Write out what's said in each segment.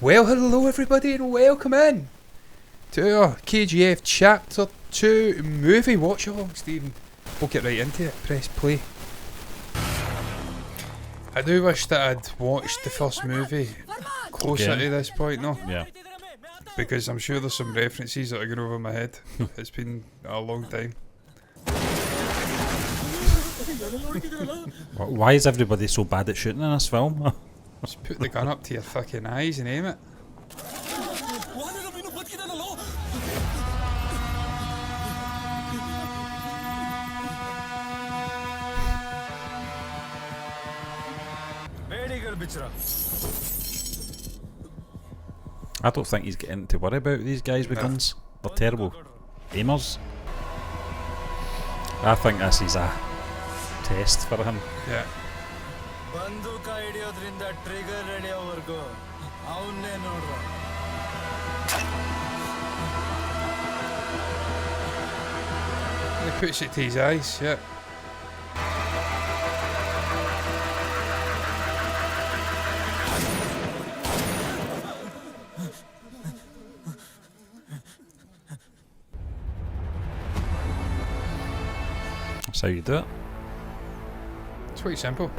Well, hello everybody and welcome in to our KGF Chapter 2 movie watch along, Stephen. We'll get right into it. Press play. I do wish that I'd watched the first movie closer to this point, no? Yeah. Because I'm sure there's some references that are going over my head. It's been a long time. Why is everybody so bad at shooting in this film? Just put the gun up to your fucking eyes and aim it. I don't think he's getting to worry about these guys with guns. They're terrible aimers. I think this is a test for him. Yeah. He puts it to his eyes, yeah. That's how you do it. It's quite simple.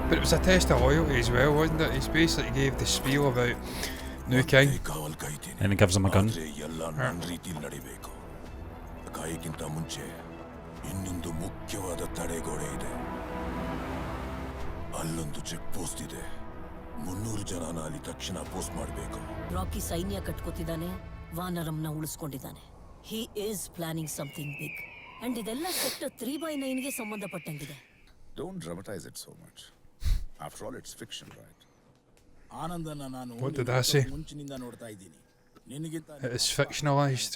But it was a test of loyalty as well, wasn't it? He basically gave the spiel about new king. And he gives him a gun. Rakhi ಸೈನ್ಯ ಕಟ್ಕೋತಿದ್ದಾನೆ, ವಾನರಮ್ನ ಉಳಿಸ್ಕೊಂಡಿದ್ದಾನೆ. He is planning something big. And ಇದೆಲ್ಲ sector 3/9 ಗೆ ಸಂಬಂಧಪಟ್ಟಂಗಿದೆ. Don't dramatize it so much. After all, it's fiction, right? What did I say? It is fictionalised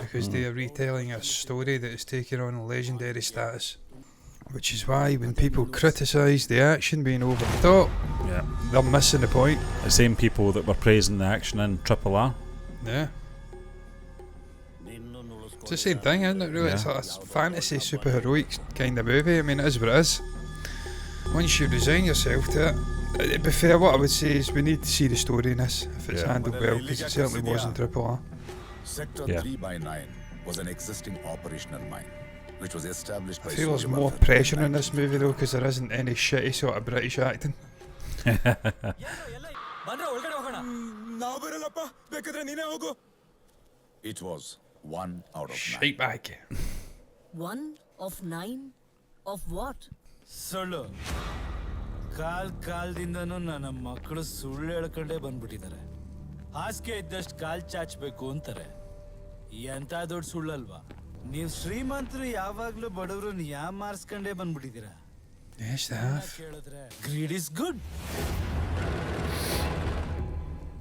because they are retelling a story that is taking on a legendary status. Which is why when people criticise the action being over the top, they're missing the point. The same people that were praising the action in RRR. Yeah. It's the same thing, isn't it, really? Yeah. It's like a fantasy, super-heroic kind of movie. I mean, it is what it is. Once you resign yourself to it, it'd be fair, what I would say is we need to see the story in this, if it's handled well, because it certainly was in RRR. Sector 3/9 was an existing operational mine, which was established by I feel there's more pressure in this movie, though, because there isn't any shitty sort of British acting. It was 1 out of 9. Shite bag. 1 of 9 of what? ಸುಳ್ಳು. ಕಾಲದಿಂದನೂ ನನ್ನ ಮಕ್ಕಳು ಸುಳ್ಳು ಹೇಳ್ಕೊಂಡೇ ಬಂದ್ಬಿಟ್ಟಿದ್ದಾರೆ. ಹಾಸಿಗೆ ಇದ್ದಷ್ಟು ಕಾಲ್ ಚಾಚಬೇಕು ಅಂತಾರೆ. ಎಂತ ದೊಡ್ಡ ಸುಳ್ಳಲ್ವಾ? ನೀವು ಶ್ರೀಮಂತರು ಯಾವಾಗ್ಲೂ ಬಡವ್ರನ್ನ ಮಾರ್ಸ್ಕೊಂಡೇ ಬಂದ್ಬಿಟ್ಟಿದ್ದೀರಾ. Yes, they have. ಕೇಳಿದ್ರೆ greed is good,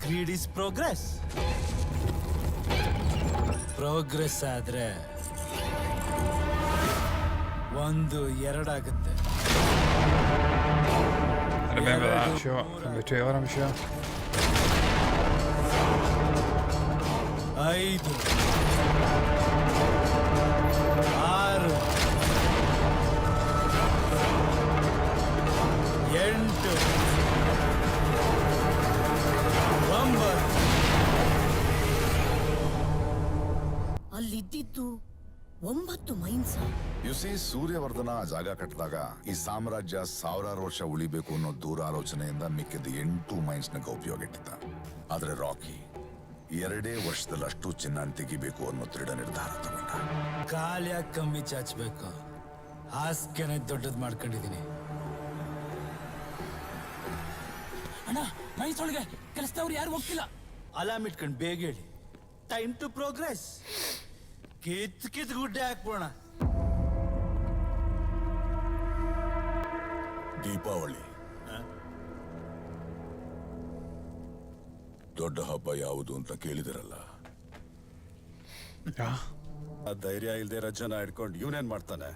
greed is progress. Progress ಆದ್ರೆ 1 2 ಆಗುತ್ತೆ. I remember that shot from the trailer, I'm sure. 5 6 8 9. ಅಲ್ಲಿದ್ದಿದ್ದು 9 mains. U C, ಸೂರ್ಯವರ್ಧನ ಆ ಜಾಗ ಕಟ್ಟಿದಾಗ ಈ ಸಾಮ್ರಾಜ್ಯ 1000 ವರ್ಷ ಉಳಿಬೇಕು ಅನ್ನೋ ದೂರ ಆಲೋಚನೆಯಿಂದ ಮಿಕ್ಕಿದ 8 ಮೈನ್ಸ್ನಾಗ ಉಪಯೋಗ ಇಟ್ಟಿದ್ದ. ಆದ್ರೆ ರಾಕಿ 2 ವರ್ಷದಲ್ಲಿ ಅಷ್ಟು ಚಿನ್ನ ತೆಗಿಬೇಕು ಅನ್ನೋ ದೃಢ ನಿರ್ಧಾರ ತಗೊಂಡ. ಕಾಲ್ ಯಾಕೆ ಕಮ್ಮಿ ಚಾಚಬೇಕು? ಹಾಸ್ಕೆನೆ ದೊಡ್ಡದ್ ಮಾಡ್ಕೊಂಡಿದೀನಿ. ಅಣ್ಣ, ಮೈನ್ಸ್ ಒಳಗೆ ಕೆಲಸದವ್ರು ಯಾರು ಹೋಗ್ತಿಲ್ಲ. ಅಲಾರ್ಮ್ ಇಟ್ಕೊಂಡು ಬೇಗ ಹೇಳಿ. Time to progress. ಕಿತ್ ಗುಡ್ಡೆ ಹಾಕ್ಬೋಣ. ದೀಪಾವಳಿ ದೊಡ್ಡ ಹಬ್ಬ ಯಾವುದು ಅಂತ ಕೇಳಿದಿರಲ್ಲ. Yeah. ಆ ಧೈರ್ಯ ಇಲ್ದೇ ಇರೋ ಜನ ಹಿಡ್ಕೊಂಡು ಇವನೇನ್ ಮಾಡ್ತಾನೆ?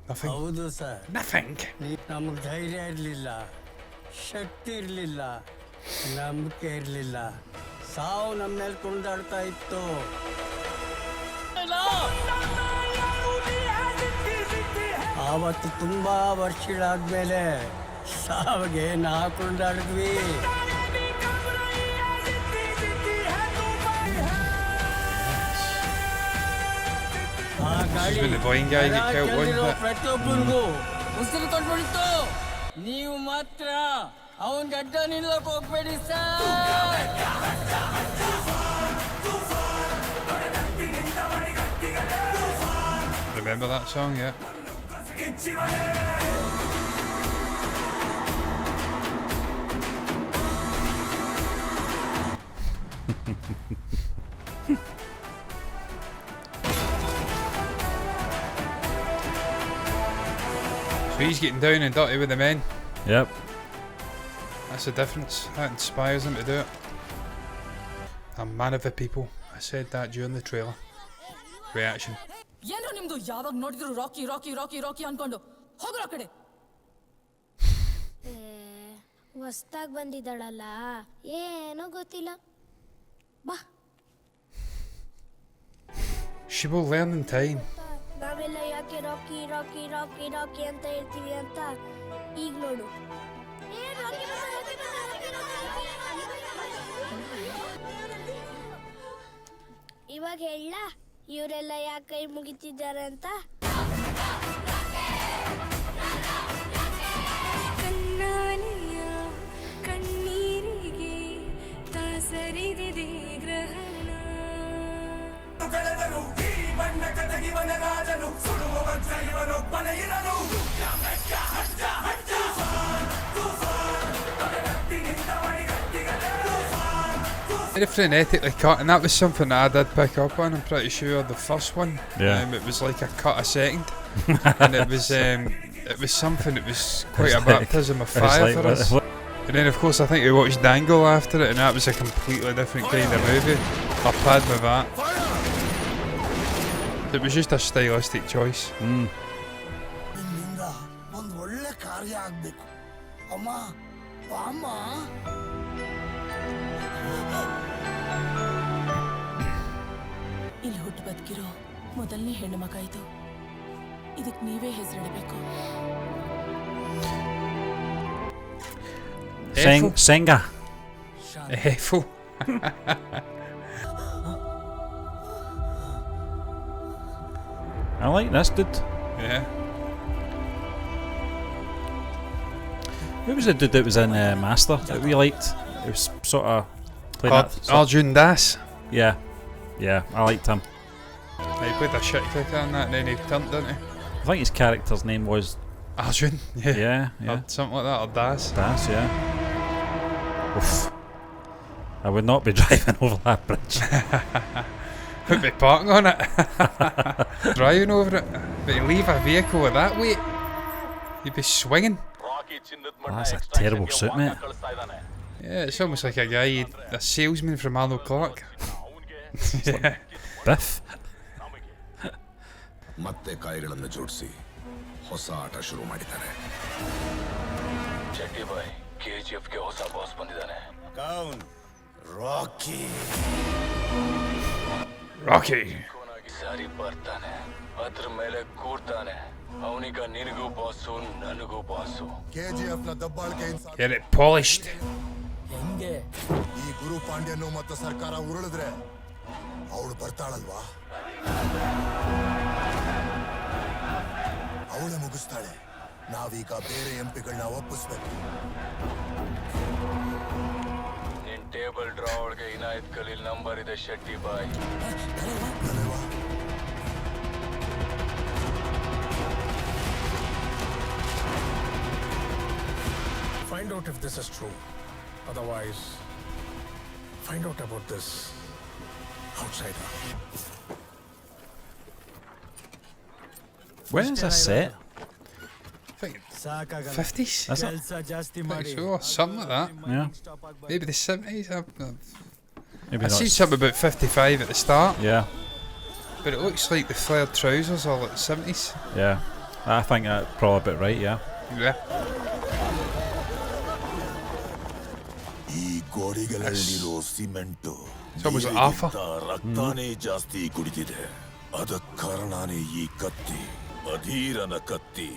Nothing. ಹೌದು ಸರ್. Nothing. ನಮಗೆ ಧೈರ್ಯ ಇರಲಿಲ್ಲ, ಶಕ್ತಿ ಇರಲಿಲ್ಲ, ನಂಬಿಕೆ ಇರಲಿಲ್ಲ. ಸಾವು ನಮ್ಮ ಮೇಲೆ ಕುಣಿದಾಡ್ತಾ ಇತ್ತು. ಆವತ್ತು ತುಂಬಾ ವರ್ಷಗಳಾದ್ಮೇಲೆ ಸಾವಿಗೆ ನಾ ಕುಣಿದಾಡಿದ್ವಿ. This is when the blind guy get killed, wasn't it? ಪ್ರತಿಯೊಬ್ಬರಿಗೂ ಉಸಿರು ತೊಟ್ಬಿಡ್ತು ನೀವು ಮಾತ್ರ ಅವನ್ ಗಡ್ಡ ನಿಲ್ಲಕ್ ಹೋಗ್ಬೇಡಿ sir. Remember that song, yeah? So he's getting down and dirty with the men. Yep. That's the difference. That inspires them to do it. A man of the people. I said that during the trailer. Reaction. ಏನೋ ನಿಮ್ದು ಯಾವಾಗ ನೋಡಿದ್ರು ರಾಕಿ ರಾಕಿ ರಾಕಿ ರಾಕಿ ಅನ್ಕೊಂಡು ಹೋಗ್ರ ಕಡೆ. ಹೊಸ್ದಾಗ್ ಬಂದಿದ್ದಾಳಲ್ಲ ಏನೋ ಗೊತ್ತಿಲ್ಲ ಬಾ. She will learn in time. ನಾವೆಲ್ಲ ಯಾಕೆ ರಾಕಿ ರಾಕಿ ರಾಕಿ ರಾಕಿ ಅಂತ ಹೇಳ್ತೀವಿ ಅಂತ ಈಗ ನೋಡು. ಇವಾಗ ಹೇಳ ಇವರೆಲ್ಲ ಯಾಕೆ ಕೈ ಮುಗಿತಿದ್ದಾರೆ ಅಂತ. ಕಣ್ಣಾಲೆಯ ಕಣ್ಣೀರಿಗೆ ತಾಸರಿದಿದೆ ಗ್ರಹಣ. Very frenetically cut, and that was something that I did pick up on. I'm pretty sure the first one, Yeah. it was like a cut a second, and it was something that was quite a baptism of It's fire like, for us. And then of course I think we watched Dangle after it, and that was a completely different kind of movie. I played with that. It was just a stylistic choice. ನಿನ್ನಿಂದ ಒಂದು ಒಳ್ಳೆ ಕಾರ್ಯ ಆಗ್ಬೇಕು ಅಮ್ಮ ಅಮ್ಮ. ಇಲ್ಲಿ ಹುಟ್ಟು ಬದುಕಿರೋ ಮೊದಲನೇ ಹೆಣ್ಣು ಮಗ ಇದು. ಇದಕ್ಕೆ ನೀವೇ ಹೆಸರಿಡಬೇಕು. Senga. Eiffel. I like this dude. Yeah. Who was the dude that was in Master that we liked? It was sort of playing that. Arjun Das. Yeah, yeah, I liked him. He played a shit kicker on that, and then he turned, didn't he? I think his character's name was Arjun. Yeah. yeah, Or something like that, or Das. Das, yeah. Oof. I would not be driving over that bridge. Would be parking on it. Driving over it. But you leave a vehicle with that weight, you'd be swinging. That's a terrible suit, mate. Yeah, it's almost like a guy, a salesman from Arnold Clark. Yeah. Biff. ಮತ್ತೆ ಕಾಯಿಗಳನ್ನು ಜೋಡಿಸಿ ಹೊಸ ಆಟ ಶುರು ಮಾಡಿದ್ದಾರೆ. ಚಟ್ಟಿ ಬಾಯ್ KGF ಗೆ ಹೊಸ boss ಬಂದಿದ್ದಾನೆ. ಕೌನ್ ರಾಕಿ. Rocky. ಸಾರಿ ಬರ್ತಾನೆ, ಅದ್ರ ಮೇಲೆ ಕೂರ್ತಾನೆ. ಅವನಿಗ ನಿನಗೂ ಬಾಸು ನನಗೂ ಬಾಸು. KGF ನ ದಬ್ಬಾಳಿಕೆಯಿಂದ Get it polished. ಹೆಂಗೆ ಈ ಗುರು ಪಾಂಡ್ಯನು ಮತ್ತು ಸರ್ಕಾರ ಉರುಳಿದ್ರೆ ಅವಳು ಬರ್ತಾಳಲ್ವಾ, ಅವಳೆ ಮುಗಿಸ್ತಾಳೆ. ನಾವೀಗ ಬೇರೆ ಎಂಪಿಗಳನ್ನ ಒಪ್ಪಿಸ್ಬೇಕು. ನಿನ್ ಟೇಬಲ್ ಡ್ರಾ ಒಳಗೆ ಇನಾಯತ್ ಖಲೀಲ್ ನಂಬರ್ ಇದೆ ಶೆಟ್ಟಿ ಬಾಯ್. Find out if this is true. Otherwise, find out about this outsider. When is this set? I think ಸಾಕಾಗಲ್ಲ. 50s? That's it. ಕೆಲಸ ಜಾಸ್ತಿ I ಮಾಡಿ think so, something like that. Yeah. Maybe the 70s. Maybe I not. seen something about 55 at the start, Yeah, but it looks like the flared trousers are like 70s. yeah. I think that's probably a bit right, yeah. Yeah. ಈ ಗೋಡೆಗಳಲ್ಲಿರೋ cement It's almost like Alpha. ರಕ್ತಾನೇ ಜಾಸ್ತಿ ಕುಡಿದಿದೆ. ಅದಕ್ಕೆ ಕಾರಣನೇ ಈ ಕತ್ತಿ, ಅಧೀರನ ಕತ್ತಿ.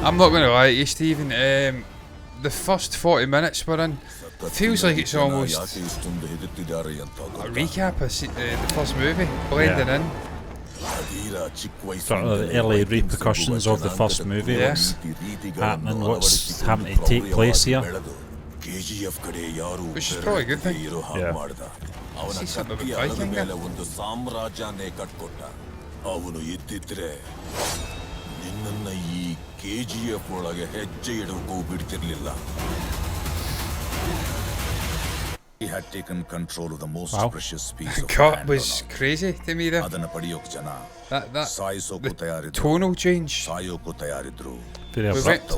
I'm not going to lie to you, Stephen. The first 40 minutes we're in, Feels like it's almost a recap of the first movie, blending in. Sort of the early repercussions of the first movie. Yeah. What's happening? What's happening to take place here? Which is probably a good thing. Yeah. See something about Viking there. ಅವನು ಇದ್ದಿದ್ರೆ ನಿನ್ನನ್ನ ಈ KGF ಒಳಗೆ ಹೆಜ್ಜೆ ಇಡೋಕ್ಕೂ ಬಿಡ್ತಿರ್ಲಿಲ್ಲ. He had taken control of the most precious piece of Cut land was crazy to me there. ಅದನ್ನ ಪಡೆಯೋಕೆ ಜನ That ಸಾಯಿಸೋಕು ತಯಾರಿದ್ರು, tonal change. ಸಾಯೋಕು ತಯಾರಿದ್ರು. Very We abrupt.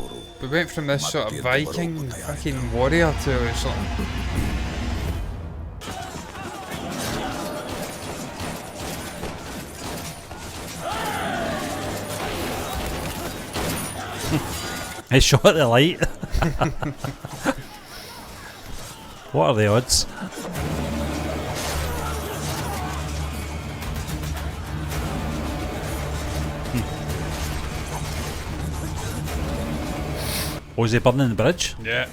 went from this sort of Viking fucking warrior to something. I shot the light. What are the odds? Was he burning the bridge? Yeah.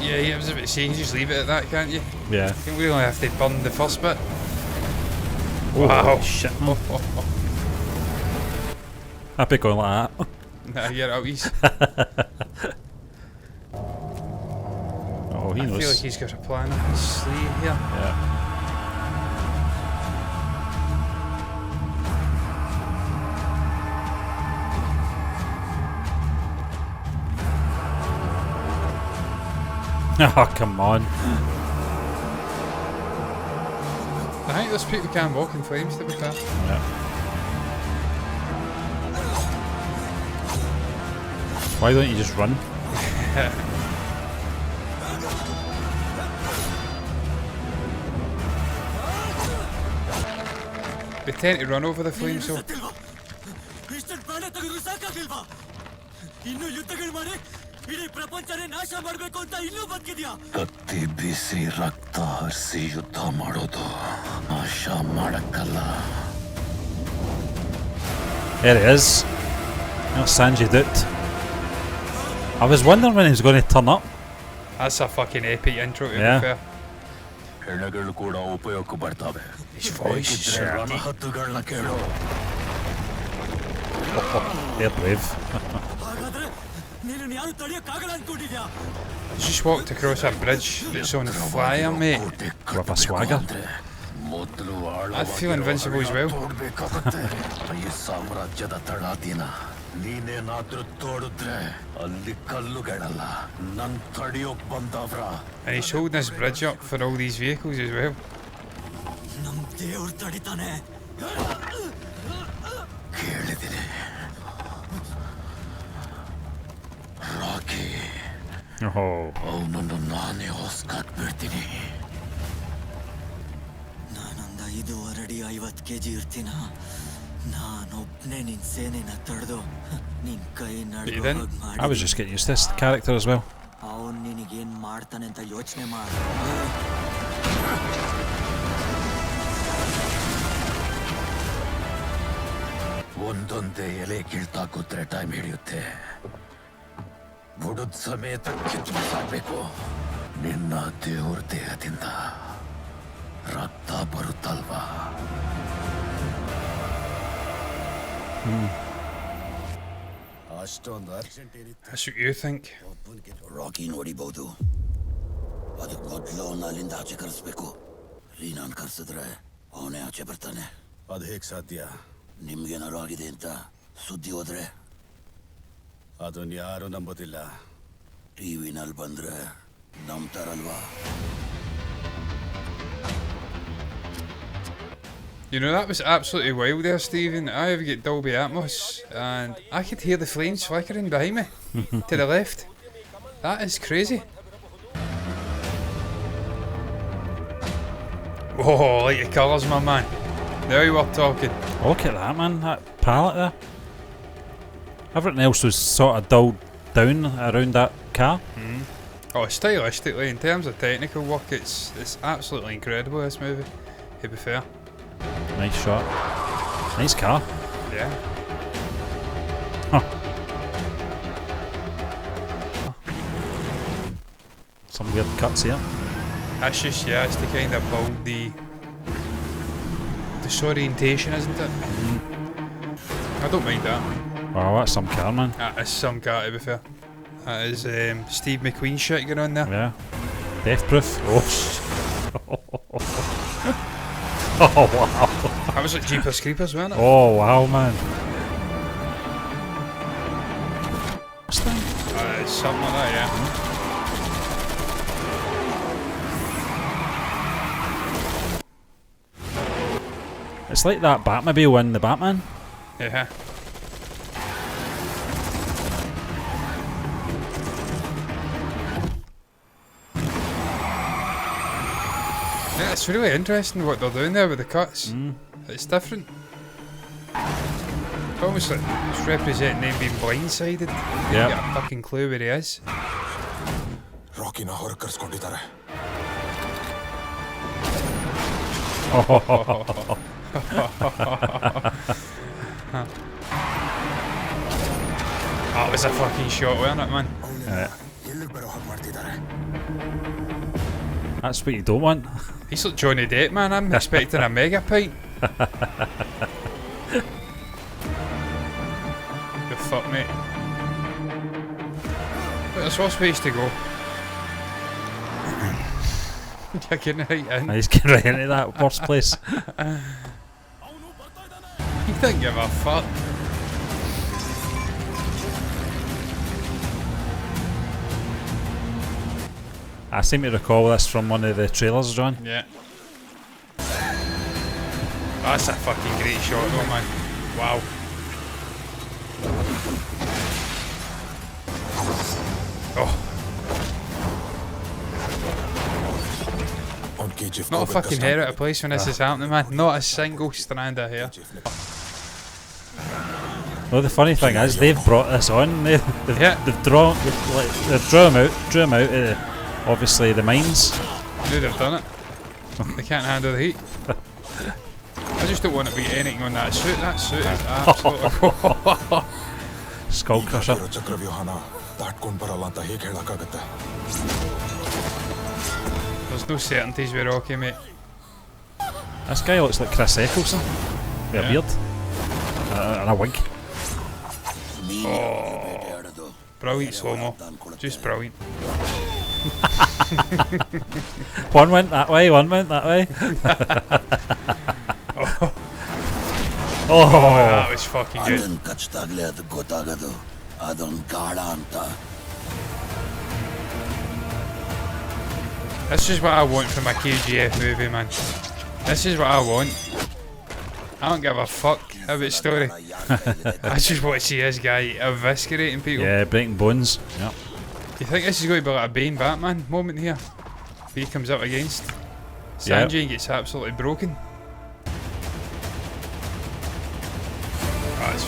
Yeah, I was about to say, you can just leave it at that, can't you? Yeah. You don't really have to burn the first bit. Oh, Wow. shit. Happy going like that. Nah, you're out easy. Oh, he I knows. feel like he's got a plan up his sleeve here. Yeah. Oh, come on. I think those people can walk in flames, to be fair. Yeah. Why don't you just run? They tend to run over the flames, so. ಕತ್ತಿ ಬೀಸಿ ರಕ್ತ ಹರಿಸಿ ಯುದ್ಧ ಮಾಡೋದು ಆಶಾ ಮಾಡಕ್ಕಲ್ಲ. There it is. That's Sanji Dutt. I was wondering when he was going to turn up. That's a fucking epic intro, to Yeah. be fair. ಹೆಣಗಳು ಕೂಡ ಉಪಯೋಗಕ್ಕೆ ಬರ್ತವೆ. His voice is ರಣಹದ್ದುಗಳನ್ನ ಕೇಳು. They're brave. Just walked across that bridge that's on fire, mate. With a swagger. I feel invincible as well. ಈ ಸಾಮ್ರಾಜ್ಯದ ತಳಾದಿನ ನೀನೇನಾದ್ರೂ ತೋಡಿದ್ರೆ ಅಲ್ಲಿ ಕಲ್ಲುಗಳಲ್ಲ ನನ್ ತಡಿಯೋಕ್ ಬಂದವ್ರ. And he's holding this bridge up for all these vehicles as well. ನಮ್ ದೇವ್ರು ತಡಿತಾನೆ. ಕೇಳಿದ್ದೀನಿ rakhi. Oh. ಅವನನ್ನು ನಾನೇ ಹೊಸ್ಕಾಕ್ಬಿಡ್ತೀನಿ. ನಾನೊಂದು 5 kg ಇರ್ತೀನ. ನಾನೊಬ್ನೇ ನಿನ್ ಸೇನೆನ ತಡೆದು ನಿನ್ ಕೈ ನಡ್ದು I was just getting used to this character as well. ಅವನ್ ನಿನಗೇನ್ ಮಾಡ್ತಾನೆ ಅಂತ ಯೋಚನೆ ಮಾಡ. ಒಂದೊಂದೇ ಎಲೆ ಕೀಳ್ತಾ ಕೂತ್ರೆ ಟೈಮ್ ಹಿಡಿಯುತ್ತೆ. ಬುಡದ ಸಮೇತ ಕಿತ್ತು ಬಿಸಾಕ್ಬೇಕು. ನಿನ್ನ ದೇವ್ರ ದೇಹದಿಂದ ರಕ್ತ ಬರುತ್ತಲ್ವಾ? ಅಷ್ಟೊಂದು ಅರ್ಜೆಂಟ್ ಏನಿತ್ತು. That's what you think. Rakhi ನೋಡಿಬಹುದು. ಅದಕ್ಕೆ ಮೊದಲು ಅವನ್ನ ಅಲ್ಲಿಂದ ಆಚೆ ಕರೆಸ್ಬೇಕು. ರೀನಾನ್ ಕರೆಸಿದ್ರೆ ಅವನೇ ಆಚೆ ಬರ್ತಾನೆ. ಅದು ಹೇಗೆ ಸಾಧ್ಯ? ನಿಮ್ಗೇನಾರು ಆಗಿದೆ ಅಂತ ಸುದ್ದಿ ಹೋದ್ರೆ ಅದನ್ನ ಯಾರು ನಂಬೋದಿಲ್ಲ. ಟಿವಿನಲ್ಲಿ ಬಂದ್ರೆ ನಂಬ್ತಾರಲ್ವಾ? You know, that was absolutely wild there, Stephen. I have got Dolby Atmos, and I could hear the flames flickering behind me, to the left. That is crazy. Oh, like the colours, my man. Now we're talking. Look at that, man. That palette there. Everything else was sort of dulled down around that car. Oh, stylistically, in terms of technical work, it's absolutely incredible, this movie, to be fair. Nice shot. Nice car. Yeah. Huh. weird cuts here. That's just, yeah, it's to kind of build the disorientation, isn't it? I don't mind that. Oh, that's some car, man. That is some car, to be fair. That is Steve McQueen shit going on there. Yeah. Death proof. Oh. Oh, wow. That was like Jeepers Creepers, wasn't it? Oh, wow, man. It's something like that, yeah. It's like that Batmobile in the Batman. Yeah. Yeah, it's really interesting what they're doing there with the cuts. It's different. It's almost like it's representing them being blindsided. Yeah. You get a fucking clue where he is. Rocky na horror karskondiದ್ದಾರೆ. That was a fucking shot, wasn't it, man? ಎಲ್ಲಿಗೆ ಬರೋ ಹಾಗೆ ಮಾಡ್ತಿದ್ದಾರೆ. That's what you don't want. He's like Johnny Depp, man. I'm expecting a mega pint. The fuck, mate. But there's worse ways to go. You're getting right in. He's getting right into that worst place. You don't give a fuck. I seem to recall this from one of the trailers, John. Yeah. That's a fucking great shot though, man. Wow. Oh. On KGF Not a fucking hair out of place when this is happening, man. Not a single strand of hair. Well, the funny thing is, they've brought this on. They've drawn him out of obviously the mines. Knew they've done it. They can't handle the heat. I just don't want to be anything on that suit. That suit is absolutely Skull crusher. ಚಕ್ರವ್ಯೂಹನ ದಾಟ್ಕೊಂಡು ಬರಲ್ಲ ಅಂತ ಹೇಗೆ ಹೇಳಕ್ಕಾಗತ್ತೆ. There's no certainties with Rocky, mate. This guy looks like Chris Eccleston. With a beard. And a wig. Oh, brilliant slow-mo. Just brilliant. One went that way, one went that way. Oh, that was fucking good. This is what I want from a KGF movie, man. This is what I want. I don't give a fuck about story. I just want to see this guy eviscerating people. Yeah, breaking bones. Yeah. Do you think this is going to be like a Bane Batman moment here? He comes up against Sanjay and gets absolutely broken. That's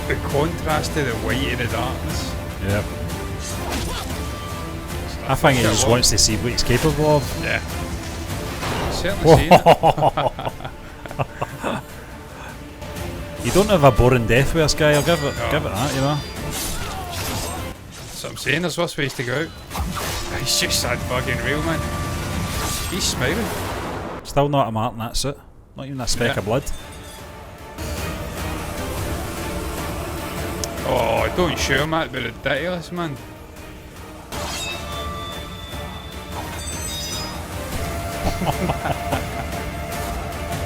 the contrast to the white and the darkness. Yeah. I think he just wants to see what he's capable of. Yeah. Certainly seen it. You don't have a boring death with this guy, I'll give it that, you know. That's what I'm saying, there's worse ways to go out. He's just that fucking real, man. He's smiling. Still not a mark in that suit. Not even a speck of blood. Oh, don't show him that, but ridiculous, man.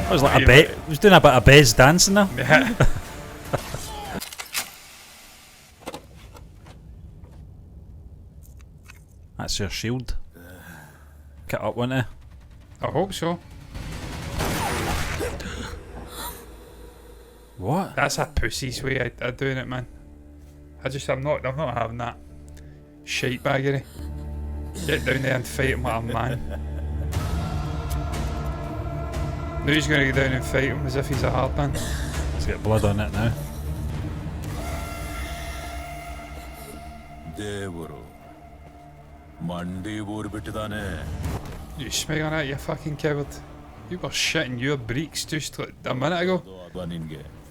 It was like it was doing a bit of Bez dancing there. Yeah. That's your shield. Get up, won't it? I hope so. What? That's a pussy's way of doing it, man. I'm not having that shite baggery. Get down there and fight him like a man. Now he's going to go down and fight him as if he's a hard man. Let's get blood on it now. You smile on that, you fucking coward. You were shitting your breeks just like a minute ago.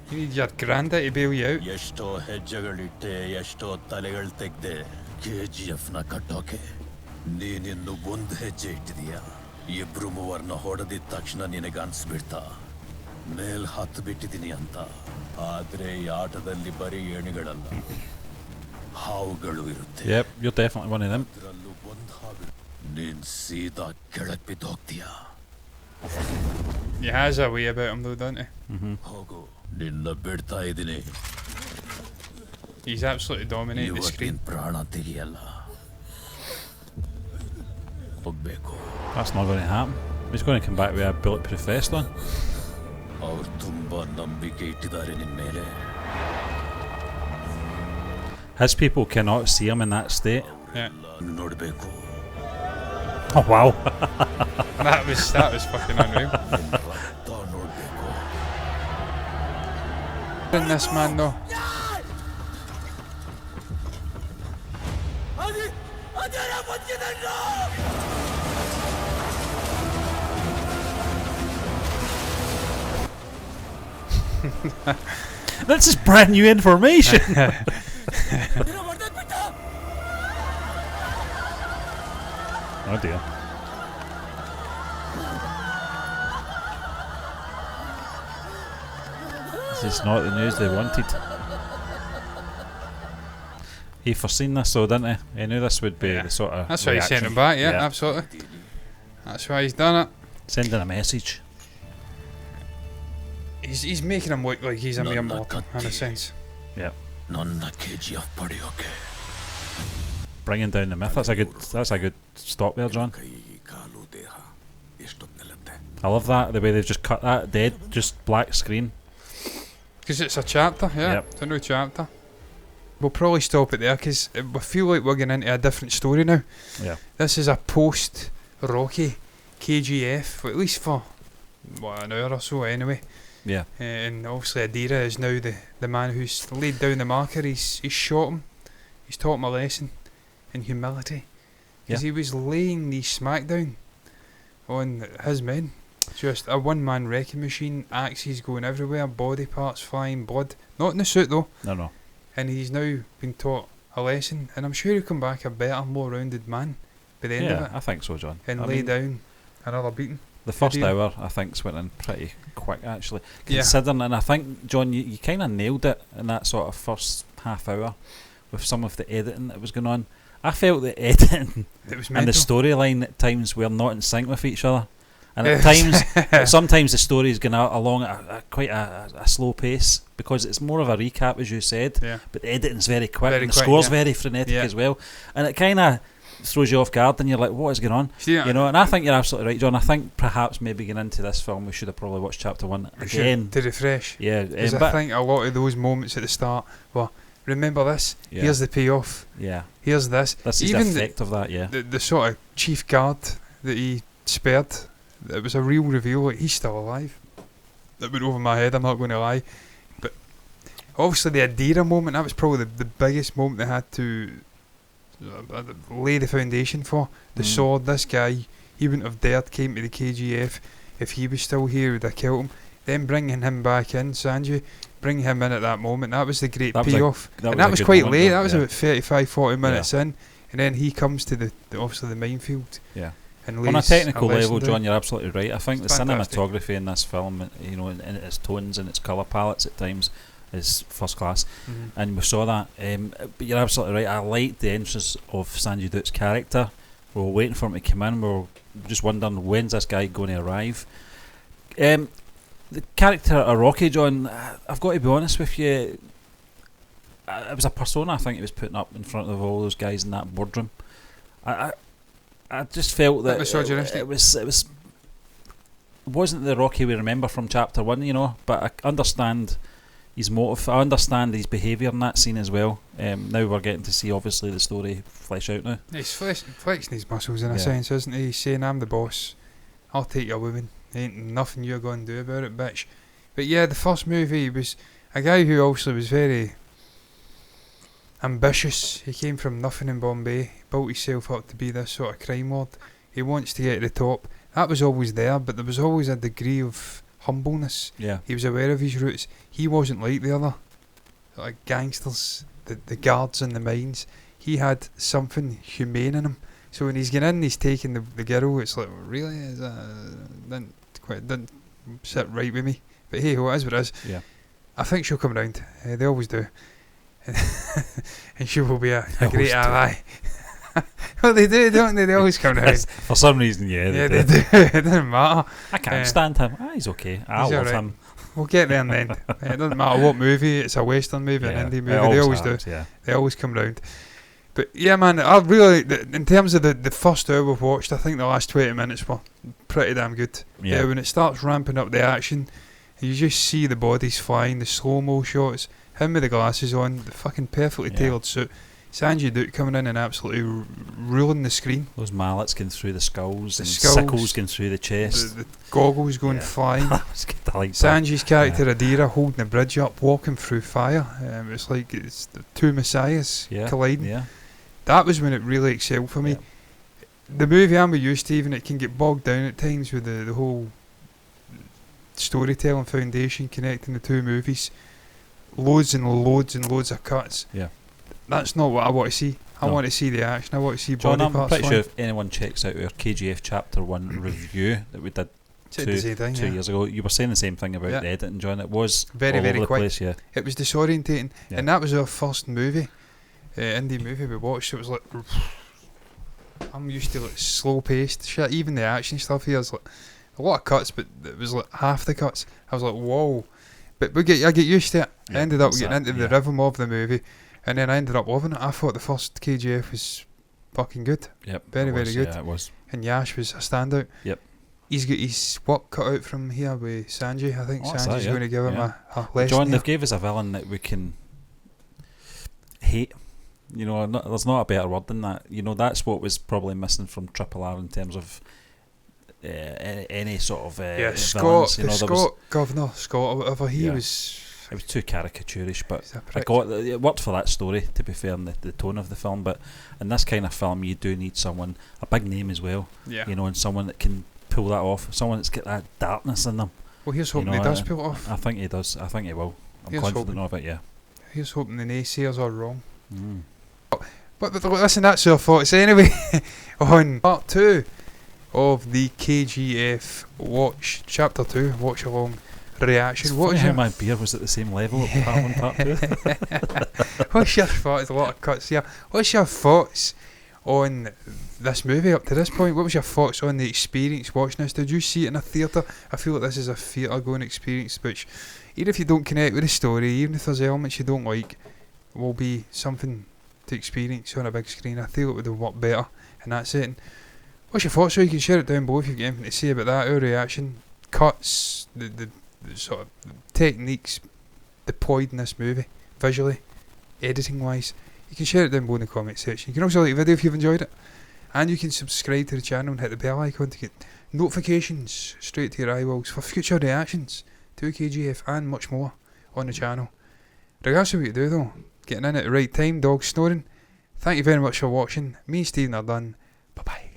You need your granddad to bail you out. ನೀನಿನ್ನು ಒಂದು ಹೆಜ್ಜೆ ಇಟ್ಟಿದೀಯ. ಇಬ್ರು ಮೂವರ್ನ ಹೊಡೆದಿದ ತಕ್ಷಣ ನಿನಗನ್ಸ್ಬಿಡ್ತಾ ಮೇಲ್ ಹತ್ತು ಬಿಟ್ಟಿದೀನಿ ಅಂತ. ಆದ್ರೆ ಈ ಆಟದಲ್ಲಿ ಬರೀ ಏಣಿಗಳಲ್ಲ, ಹಾವುಗಳು ಇರುತ್ತೆ. Yep, you're definitely one of them. ಅದ್ರಲ್ಲೂ ಒಂದು ಹಾವು. ನೀನ್ ಸೀದಾ ಕೆಳಗ್ ಬಿದ್ದು ಹೋಗ್ತೀಯ. He has a way about him though, doesn't he? ಹೋಗು, ನಿನ್ನ ಬಿಡ್ತಾ ಇದೀನಿ. He's absolutely dominated the screen. ಪ್ರಾಣ ತೆಗಿಯಲ್ಲ. ಹೋಗ್ಬೇಕು. That's not going to happen. He's going to come back with a bulletproof vest on. ಅವ್ರು ತುಂಬಾ ನಂಬಿಕೆ ಇಟ್ಟಿದ್ದಾರೆ ನಿನ್ ಮೇಲೆ. His people cannot see him in that state. Yeah. ನೋಡ್ಬೇಕು. Oh wow. that was fucking unreal. ನೋಡ್ಬೇಕು. In this man though. This is brand new information. Oh dear. This is not the news they wanted. He foreseen this though, didn't he? He knew this would be the sort of That's why he sent him back, yeah, absolutely. That's why he's done it. Sending a message. He's making him look like he's a mere mortal in a sense. Yeah. ನನ್ನ KGF ಪಡೆಯೋಕೆ. Bringing down the myth. That's a good stop there, John. I love that, the way they've just cut that dead, just black screen. Because it's a chapter, yeah. Yep. It's a new chapter. We'll probably stop it there because we feel like we're getting into a different story now. Yeah. This is a post-Rocky KGF, at least for an hour or so anyway. Yeah. And obviously Adira is now the man who's laid down the marker. He's shot him. He's taught him a lesson in humility. Because he was laying these smackdown on his men. Just a one-man wrecking machine, axes going everywhere, body parts flying, blood. Not in the suit though. No. And he's now been taught a lesson, and I'm sure he'll come back a better, more rounded man by the end of it. I think so, John. And lay down another beating. The first hour, I think, went in pretty quick, actually. Considering, and I think, John, you kind of nailed it in that sort of first half hour with some of the editing that was going on. I felt the editing and the storyline at times were not in sync with each other. And at times, sometimes the story is going along at quite a slow pace because it's more of a recap, as you said. Yeah. But the editing's very quick, and the quick, score's very frenetic as well. And it kind of throws you off guard, and you're like, "What is going on?" Yeah. You know. And I think you're absolutely right, John. I think perhaps maybe getting into this film, we should have probably watched chapter 1 again to refresh. Yeah, because I think a lot of those moments at the start were, remember this. Yeah. Here's the payoff. Yeah. Here's this. This is even the effect of that. Yeah. The sort of chief guard that he spared. It was a real reveal. Like, he's still alive. That went over my head. I'm not going to lie. But obviously the Adira moment, that was probably the biggest moment they had to lay the foundation for. The sword. This guy, he wouldn't have dared came to the KGF if he was still here. Would have killed him. Then bringing him back in, Sanjay, bringing him in at that moment. That was the great payoff. That was quite late. That was about 35-40 minutes in, and then he comes to the obviously the minefield. Yeah. And on a technical level, John, you're absolutely right. I think the fantastic. cinematography in this film, you know, in its tones and its colour palettes at times, is first class, and we saw that. But you're absolutely right. I liked the entrance of Sanjay Dutt's character. We were waiting for him to come in. We were just wondering, when's this guy going to arrive? The character of Rocky, John, I've got to be honest with you, it was a persona I think he was putting up in front of all those guys in that boardroom. I just felt that it wasn't the Rocky we remember from chapter 1, you know, but I understand his motive, I understand his behaviour in that scene as well. Now we're getting to see obviously the story flesh out now. He's flexing his muscles in a sense, isn't he? He's saying, I'm the boss, I'll take your woman, ain't nothing you're going to do about it, bitch. But yeah, the first movie was a guy who also was very ambitious. He came from nothing in Bombay, built himself up to be this sort of crime lord. He wants to get to the top. That was always there, but there was always a degree of humbleness. Yeah. He was aware of his roots. He wasn't like the other sort of gangsters, the guards in the mines. He had something humane in him, So when he's getting in, he's taking the girl. It's like, really, is that didn't sit right with me. But hey, what is what it is. Yeah. I think she'll come round. They always do. And she will be a They great always do. ally. Well, they do, don't they? They always come round. For some reason, Yeah, they do. It doesn't matter. I can't stand him. He's okay. I He's love alright. him. We'll get there in the end. It doesn't matter what movie. It's a Western movie, Yeah, an indie it movie. They always happens, do. Yeah. They always come round. But yeah, man, I really, in terms of the first hour we've watched, I think the last 20 minutes were pretty damn good. Yeah. When it starts ramping up the action, you just see the bodies flying, the slow-mo shots, him with the glasses on, the fucking perfectly tailored suit, Sanjay Dutt coming in and absolutely ruling the screen. Those mallets going through the skulls, The and skulls, sickles going through the chest. The goggles going flying. That's good, I like that. Sanjay's character Adira holding the bridge up, walking through fire. It's like it's the two messiahs colliding. Yeah. That was when it really excelled for me. Yeah. The movie I'm with you, Stephen, it can get bogged down at times with the whole storytelling foundation connecting the two movies. Loads and loads and loads of cuts. Yeah. That's not what I want to see. I No. want to see the action. I want to see John, body I'm parts pretty flying. sure if anyone checks out our KGF Chapter 1 review that we did Said the same thing, two yeah. years ago, you were saying the same thing about Yeah. the editing, John. It was Very, all very over the quick. place, yeah. It was disorientating. Yeah. And that was our first movie, indie movie we watched. It was like, I'm used to like slow paced shit. Even the action stuff here is like a lot of cuts, but it was like half the cuts. I was like, whoa. But I get used to it. I Yeah, ended up it's getting that, into the rhythm of the movie, and then I ended up loving it. I thought the first KGF was fucking good. Yep. Very, it very was, good. Yeah, it was. And Yash was a standout. Yep. He's got his work cut out from here with Sanjay. I think That's Sanjay's that, yeah. going to give him Yeah. a lesson. John, here. they've gave us a villain that we can hate. You know, there's not a better word than that. You know, that's what was probably missing from Triple R in terms of any sort of Yeah, Scott, villains. You the know, there Scott Governor, Scott or whatever, he Yeah. was... It was too caricaturish, but He's a I prick. got it worked for that story, to be fair, and the tone of the film. But in this kind of film, you do need someone, a big name as well. Yeah. You know, and someone that can pull that off. Someone that's got that darkness in them. Well, here's You hoping know, he does pull it off. I think he does. I think he will. I'm Here's confident hoping. of it. Yeah. Here's hoping the naysayers are wrong. Mm. But listen, that's your thoughts anyway on part 2 of the KGF Watch Chapter 2 Watch Along reaction. It's What funny is how your my beer was at the same level at part 1, part 2. What's your thoughts? A lot of cuts here. What's your thoughts on this movie up to this point? What was your thoughts on the experience watching this? Did you see it in a theatre? I feel like this is a theatre going experience, which even if you don't connect with the story, even if there's elements you don't like, will be something to experience on a big screen. I feel it would have worked better in that setting. What's your thoughts? So you can share it down below if you've got anything to say about that, our reaction, cuts, the sort of techniques deployed in this movie, visually, editing wise. You can share it down below in the comment section. You can also like the video if you've enjoyed it, and you can subscribe to the channel and hit the bell icon to get notifications straight to your eyeballs for future reactions to KGF and much more on the channel. Regardless of what you do though, getting in at the right time, dog snoring. Thank you very much for watching. Me and Stephen are done. Bye bye.